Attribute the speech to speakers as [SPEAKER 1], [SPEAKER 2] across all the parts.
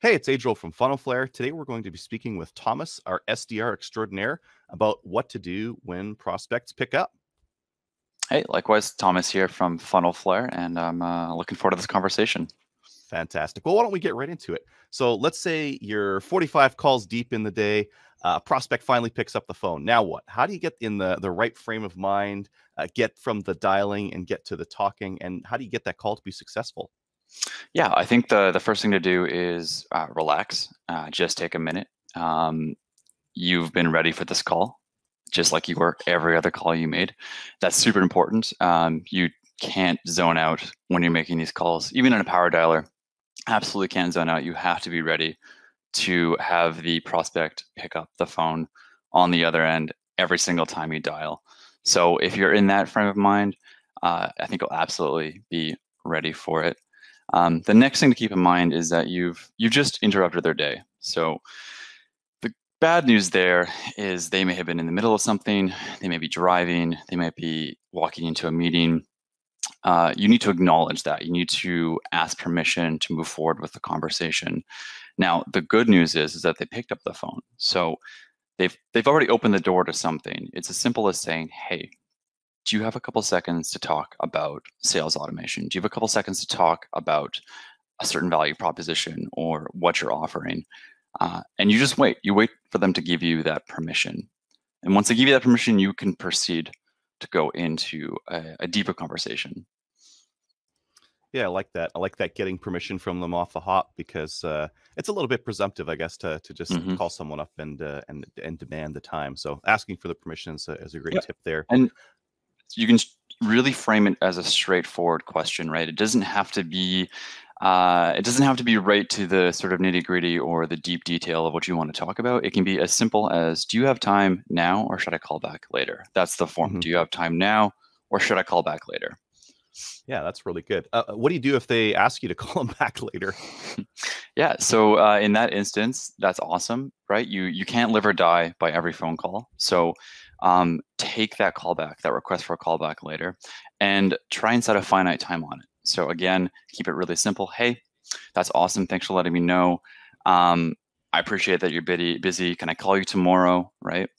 [SPEAKER 1] Hey, it's Adriel from Funnel Flare. Today we're going to be speaking with Thomas, our SDR extraordinaire, about what to do when prospects pick up.
[SPEAKER 2] Hey, likewise, Thomas here from Funnel Flare, and I'm looking forward to this conversation.
[SPEAKER 1] Fantastic. Well, why don't we get right into it? So let's say you're 45 calls deep in the day. Prospect finally picks up the phone. Now what? How do you get in the right frame of mind, get from the dialing and get to the talking, and how do you get that call to be successful?
[SPEAKER 2] Yeah, I think the first thing to do is relax. Just take a minute. You've been ready for this call, just like you were every other call you made. That's super important. You can't zone out when you're making these calls, even in a power dialer. Absolutely can't zone out. You have to be ready to have the prospect pick up the phone on the other end every single time you dial. So if you're in that frame of mind, I think you'll absolutely be ready for it. The next thing to keep in mind is that you've just interrupted their day. So the bad news there is they may have been in the middle of something. They may be driving. They might be walking into a meeting. You need to acknowledge that. You need to ask permission to move forward with the conversation. Now, the good news is that they picked up the phone. So they've already opened the door to something. It's as simple as saying, hey, do you have a couple seconds to talk about sales automation? Do you have a couple seconds to talk about a certain value proposition or what you're offering? And you just wait. You wait for them to give you that permission. And once they give you that permission, you can proceed to go into a deeper conversation.
[SPEAKER 1] Yeah, I like that. I like that, getting permission from them off the hop, because it's a little bit presumptive, I guess, to just call someone up and demand the time. So asking for the permission is a great tip there.
[SPEAKER 2] And you can really frame it as a straightforward question, right? It doesn't have to be right to the sort of nitty gritty or the deep detail of what you want to talk about. It can be as simple as, do you have time now or should I call back later? That's the form. Do you have time now or should I call back later?
[SPEAKER 1] Yeah, that's really good. What do you do if they ask you to call them back later?
[SPEAKER 2] Yeah, so in that instance, that's awesome, right? You can't live or die by every phone call. So take that callback, that request for a callback later, and try and set a finite time on it. So again, keep it really simple. Hey, that's awesome. Thanks for letting me know. I appreciate that you're busy. Can I call you tomorrow, right?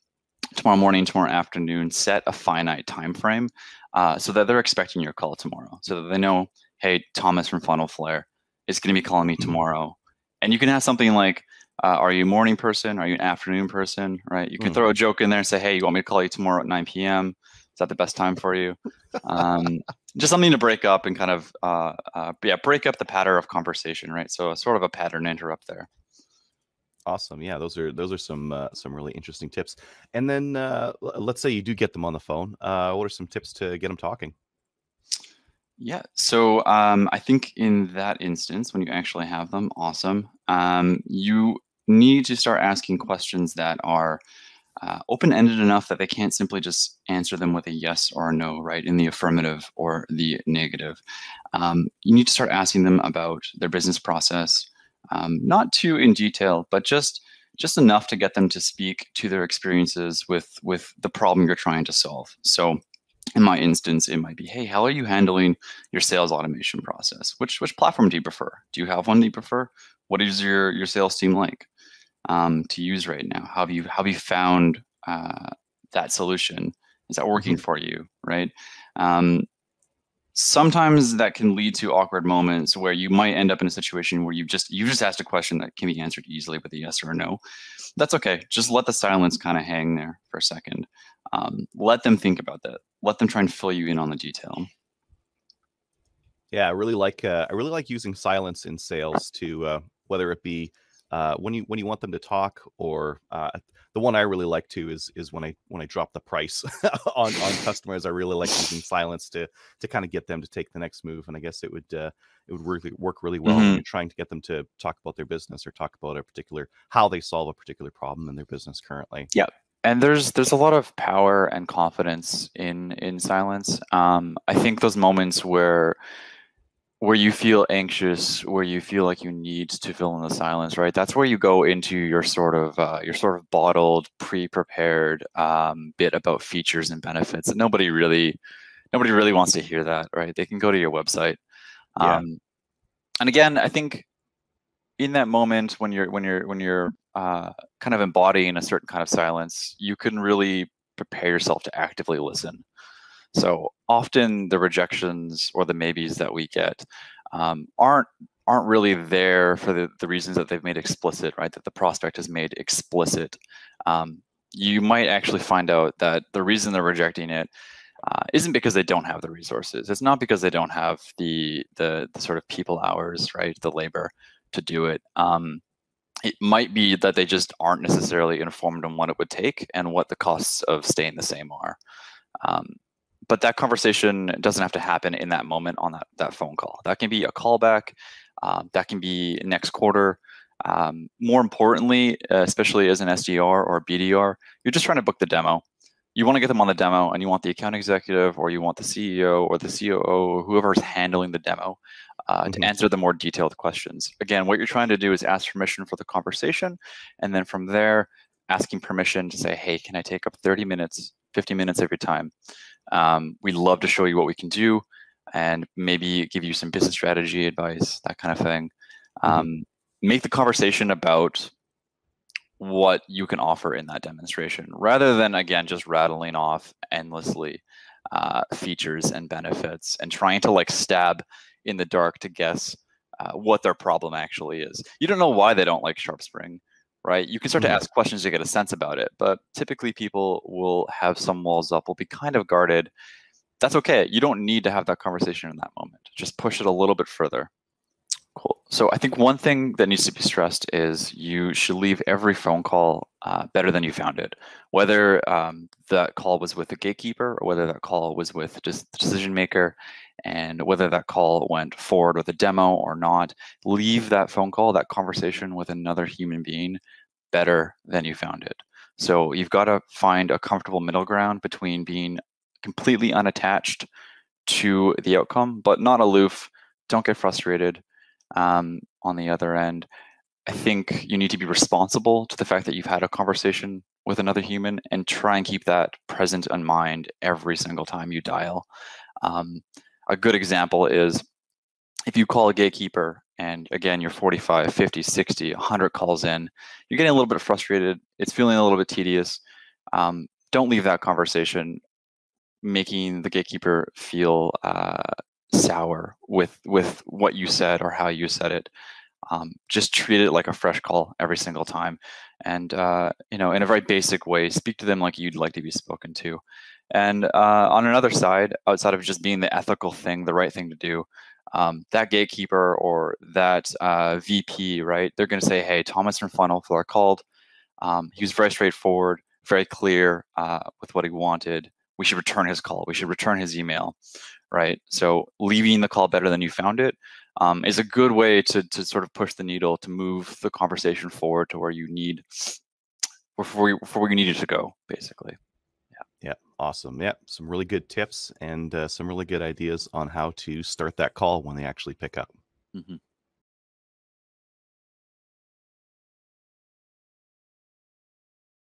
[SPEAKER 2] Tomorrow morning, tomorrow afternoon. Set a finite time frame so that they're expecting your call tomorrow, so that they know, hey, Thomas from Funnel Flare is going to be calling me tomorrow. And you can ask something like, are you a morning person? Are you an afternoon person? Right? You can throw a joke in there and say, hey, you want me to call you tomorrow at 9 p.m.? Is that the best time for you? Just something to break up and kind of, break up the pattern of conversation, right? So sort of a pattern interrupt there.
[SPEAKER 1] Awesome. Yeah, those are some really interesting tips. And then let's say you do get them on the phone. What are some tips to get them talking?
[SPEAKER 2] Yeah, so I think in that instance, when you actually have them, awesome. You need to start asking questions that are open-ended enough that they can't simply just answer them with a yes or a no, right, in the affirmative or the negative. You need to start asking them about their business process, not too in detail, but just enough to get them to speak to their experiences with the problem you're trying to solve. So in my instance, it might be, hey, how are you handling your sales automation process? Which platform do you prefer? Do you have one that you prefer? What is your sales team like to use right now? How have you found that solution? Is that working for you, right? Sometimes that can lead to awkward moments where you might end up in a situation where you just asked a question that can be answered easily with a yes or a no. That's okay. Just let the silence kind of hang there for a second. Let them think about that. Let them try and fill you in on the detail.
[SPEAKER 1] Yeah, I really like using silence in sales to whether it be when you want them to talk, or the one I really like to is when I drop the price on customers. I really like using silence to kind of get them to take the next move. And I guess it would really work really well when you're trying to get them to talk about their business or talk about how they solve a particular problem in their business currently.
[SPEAKER 2] Yeah. And there's a lot of power and confidence in silence. I think those moments where you feel anxious, where you feel like you need to fill in the silence, right? That's where you go into your sort of bottled, pre-prepared bit about features and benefits. And nobody really wants to hear that, right? They can go to your website.
[SPEAKER 1] Yeah.
[SPEAKER 2] And again, I think in that moment when you're kind of embodying a certain kind of silence, you can really prepare yourself to actively listen. So often the rejections or the maybes that we get aren't really there for the reasons that they've made explicit, right? That the prospect has made explicit. You might actually find out that the reason they're rejecting it isn't because they don't have the resources. It's not because they don't have the sort of people hours, right? The labor to do it. It might be that they just aren't necessarily informed on what it would take and what the costs of staying the same are. But that conversation doesn't have to happen in that moment on that phone call. That can be a callback. That can be next quarter. More importantly, especially as an SDR or a BDR, you're just trying to book the demo. You want to get them on the demo, and you want the account executive, or you want the CEO or the COO, or whoever is handling the demo to answer the more detailed questions. Again, what you're trying to do is ask permission for the conversation, and then from there, asking permission to say, hey, can I take up 30 minutes, 50 minutes every time? We'd love to show you what we can do and maybe give you some business strategy advice, that kind of thing. Make the conversation about what you can offer in that demonstration, rather than, again, just rattling off endlessly features and benefits and trying to like stab in the dark to guess what their problem actually is. You don't know why they don't like SharpSpring, right? You can start to ask questions to get a sense about it, but typically people will have some walls up, will be kind of guarded. That's okay. You don't need to have that conversation in that moment. Just push it a little bit further. Cool. So I think one thing that needs to be stressed is you should leave every phone call better than you found it. Whether that call was with the gatekeeper or whether that call was with just the decision maker, and whether that call went forward with a demo or not, leave that phone call, that conversation with another human being better than you found it. So you've got to find a comfortable middle ground between being completely unattached to the outcome, but not aloof. Don't get frustrated. On the other end, I think you need to be responsible to the fact that you've had a conversation with another human and try and keep that present in mind every single time you dial. A good example is if you call a gatekeeper and again, you're 45, 50, 60, 100 calls in, you're getting a little bit frustrated. It's feeling a little bit tedious. Don't leave that conversation making the gatekeeper feel sour with what you said or how you said it. Just treat it like a fresh call every single time, and in a very basic way, speak to them like you'd like to be spoken to. And on another side, outside of just being the ethical thing, the right thing to do, that gatekeeper or that VP, right? They're going to say, "Hey, Thomas from Funnel Floor called. He was very straightforward, very clear with what he wanted. We should return his call. We should return his email." Right. So leaving the call better than you found it is a good way to sort of push the needle to move the conversation forward to where you need, where you need it to go, basically.
[SPEAKER 1] Yeah. Awesome. Yeah. Some really good tips and some really good ideas on how to start that call when they actually pick up.